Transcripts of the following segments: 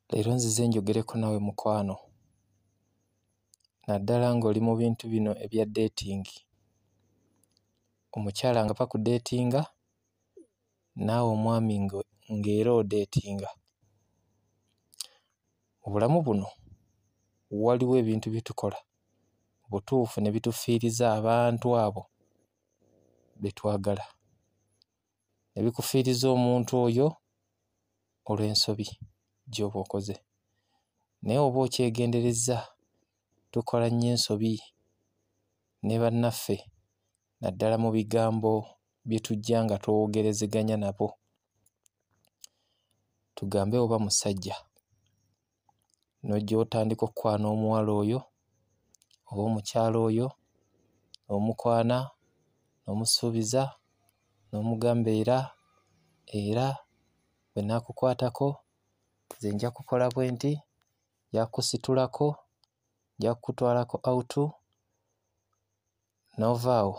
Leero nzize njogereko nawe mukwano, naddala ng'oli mu bintu bino ebya dating. Omukyala nga bakudeetinga, naawe omwami ng'era odeetinga. Mu bulamu buno waliwo ebintu bye tukola butuufu ne bitufiiriza abantu abo be twagala, ne bikufiiriza omuntu oyo olw'ensobi gy'oba okoze. Naye oba okyegenderezza, tukola nnyo ensobi ne bannaffe, naddala mu bigambo bye tujja nga twogerezeganya nabo. Tugambe oba musajja n'ojja otandika okukwana omuwala oyo oba omukyala oyo, omukwana n'omusuubiza n'omugamba era bwe naakukwatako nze nja kukola bwe nti, nja kusitulako, nja kukutwalako awutu, n'ovaawo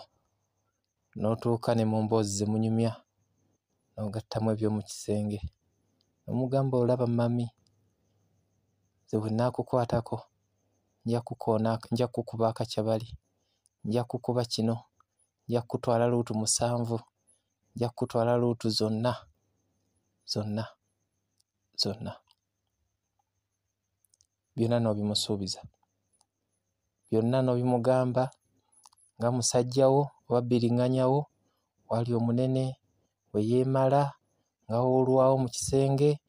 n'otuuka ne mu mboozi ze munyumya n'ogattamu eby'omu kisenge n'omugamba olaba mami, nze bwe naakukwatako nja kukuba akacyabali, nja kukuba kino, nja kukutwala luutu 7, nja kukutwala luutu zonna. Byonna n'obimusuubiza, byonna n'obimugamba nga musajjawo oba bbiriŋŋanyawo, wali omunene we yeemala nga woolwawo mu kisenge,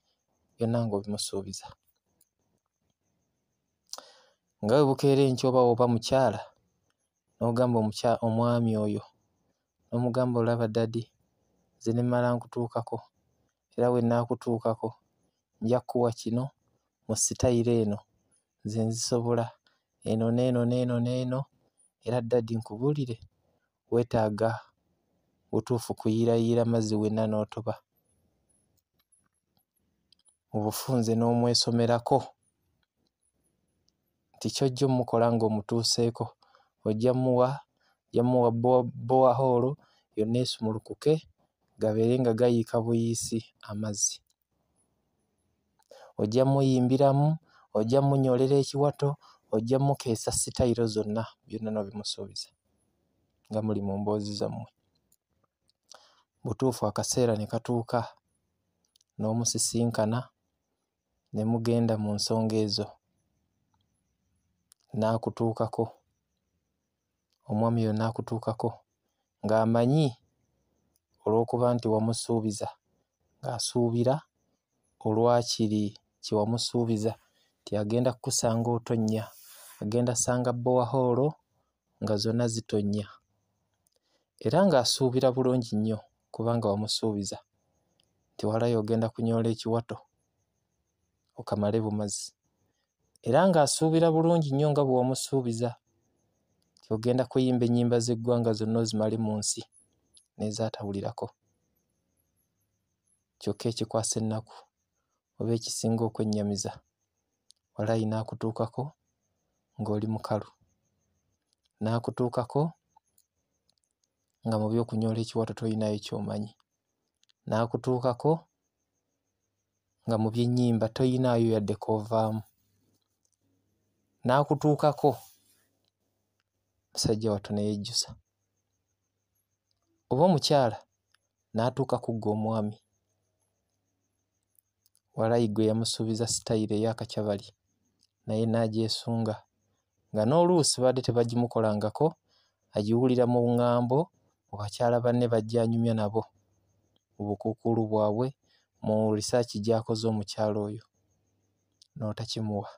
byonna ng'obimusuubiza. Nga bwe bukeera enkya oba mukyala n'ogamba omwami oyo, n'omugamba olaba dadi, nze ne mmala nkutuukako, era bwe nnaakutuukako nja kukuwa kino mu sitayiro eno, nze nzisobola eno n'eno n'eno n'eno, era dadi nkubuulire weetaaga butuufu kuyiirayiira mazzi wenna n'otoba. Mu bufunze n'omwesomerako nti ky'ojja omukola ng'omutuuseeko, ojja muwa bowaholo yonna esumulukuke, gabeere nga gayiika buyiisi amazzi. Ojja muyimbiramu, ojja munyoolera ekiwato, ojja mukeesa sitayiro zonna, byonna n'obimusuubiza nga muli mu mboozi zammwe. Butuufu akaseera ne katuuka n'omusisinkana ne mugenda mu nsonga ezo, n'akutuukako, omwami oyo n'akutuukako ng'amanyi olw'okuba nti wamusuubiza, ng'asuubira olwakiri kye wamusuubiza nti agenda kukusanga otonnya, agenda sanga bowaholo nga zonna zitonnya, era ng'asuubira bulungi nnyo kubanga wamusuubiza nti walayo ogenda kunyoola ekiwato okamale bumazi, era ng'asuubira bulungi nnyo nga bwe wamusuubiza nti ogenda kuyimba ennyimba z'eggwanga zonna ozimale mu nsi n'ezaatawulirako. Kyokka ekikwasa ennaku oba ekisinga okwennyamiza, walayi n'akutuukako ng'oli mukalu, n'akutuukako nga mu by'okunyoola ekiwato toyinayo ky'omanyi, n'akutuukako nga mu by'ennyimba toyinaayo yadde k'ovaamu, n'akutuukako musajja wattu ne yejjusa, oba omukyala n'atuuka ku ggwe omwami, walayi gwe yamusuubiza sitayiro ey'akacyabali naye n'agyesunga, nga n'oluusi badde tebagimukolangako, agiwulira mu ŋŋambo mu bakyala banne bajja anyumya nabo mu bukuukulu bwabwe, mu risaaki gy'akoze omukyala oyo, n'otakimuwa.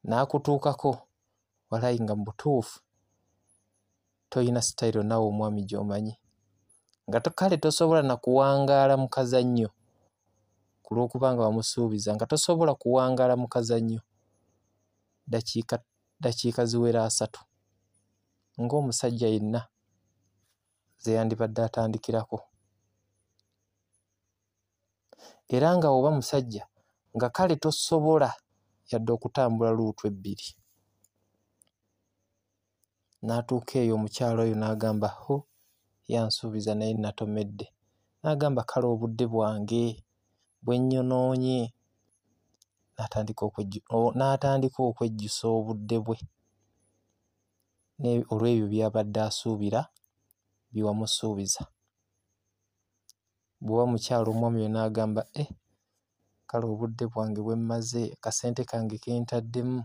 N'akutuukako walayi nga mu butuufu toyina sitayiro naawe omwami gy'omanyi, nga kale tosobola na kuwangaala mu kazannyo ku lw'okuba nga wamusuubiza, nga tosobola kuwangaala mu kazannyo dakiika ziwera 3 ng'omusajja yenna ze yandibadde atandikirako. Era nga oba musajja nga kale tosobola yadde okutambula luutu 2. N'atuuka eyo omukyala oyo n'agamba yansuubiza naye natomedde, n'agamba kale obudde bwange bwe nnyonoonye, n'atandika okwejjusa obudde bwe olw'ebyo by'abadde asuubira byewamusuubiza. Bw'oba mukyala omwami oyo n'agamba kale obudde bwange bwe mmaze, akasente kange ke ntaddemu,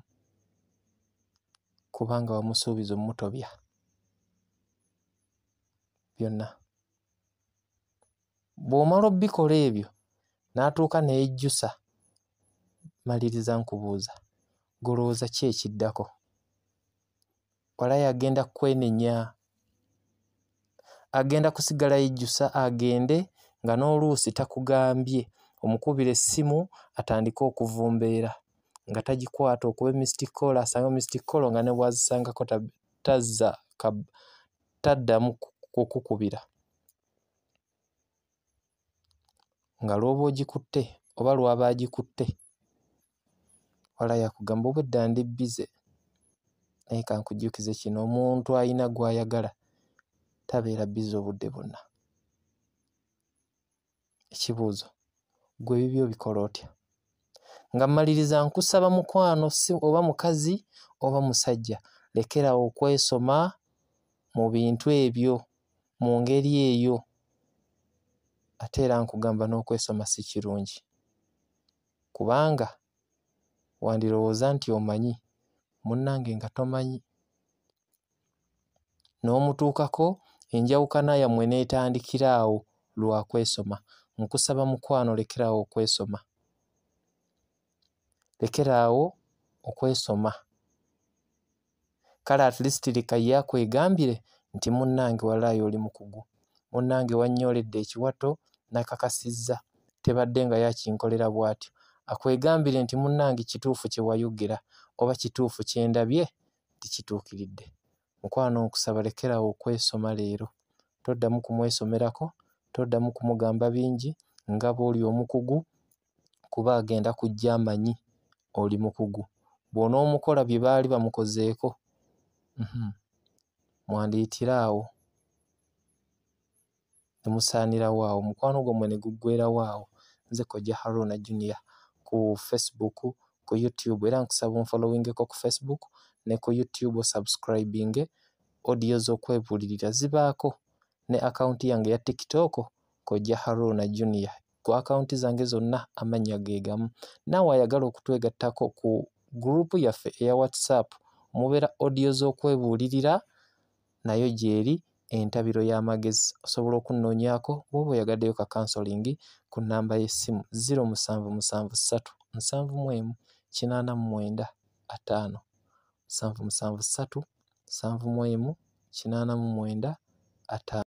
kubanga wamusuubiza omutobya byonna. Bw'omala obbikola ebyo n'atuuka n'ejjusa, maliriza nkubuuza, golowooza ki ekiddako? Walayi agenda kwenenya, agenda kusigala yejjusa, agende nga n'oluusi takugambye, omukubira essimu atandike okuvumbeera nga tagikwata, okuba missed call, asanga missed call nga ne bw'azisangako taddamu kukukubira, nga lw'oba ogikutte oba lw'aba agikutte, Walayi akugamba obwedda ndi bize, naye kankujjukize kino, omuntu alina gw'ayagala tabeera bize obudde bwonna. Ekibuuzo, gwe bibyo obikola otya? Nga mmaliriza nkusaba mukwano, si oba mukazi oba musajja, lekerawo okwesoma mu bintu ebyo, mu ngeri eyo. Ate era nkugamba n'okwesoma si kirungi, kubanga wandirowooza nti omanyi, munnange nga tomanyi. N'omutuukako enjawukana yammwe n'etandikira awo lwa kwesoma. Nkusaba mukwano, lekerawo okwesoma, lekeraawo okwesoma. Kale at least leka ye akwegambire nti munnange walayi oli mukugu, munnange wannyooledde ekiwato, nakakasizza, tebadde nga yakinkolera bw'atyo. Akwegambire nti munnange kituufu kye wayogera, oba kituufu kye ndabye tikituukiridde. Mukwano nkusaba lekerawo okwesoma leero. Toddamu kumwesomerako, toddamu kumugamba bingi nga bw'oli omukugu, kuba agenda kujja amanyi oli mukugu. Bw'onoomukola bye baali bamukozeeko, mwandiyitirawo ne musaanirawo awo, mukwano gwammwe ne guggweerawo awo. Nze Kojja Haruna Junior ku Facebook, ku YouTube, era nkusaba onfollowingeko ku Facebook ne ku YouTube, osubscribinge, audio z'okwebuulirira zibaako, ne akawunti yange ya TikTok Kojja Haruna Junior. Ku akawunti zange zonna amannya ge gamu. Naawe ayagala okutwegattako ku gurupu yaffe eya WhatsApp, mubeera audio z'okwebuulirira, nayo gyeri entabiro y'amagezi. Osobola okunnoonyaako bw'oba oyagaddeyo ka counseling ku nnamba y'essimu 0773 71 895 0773 71 895.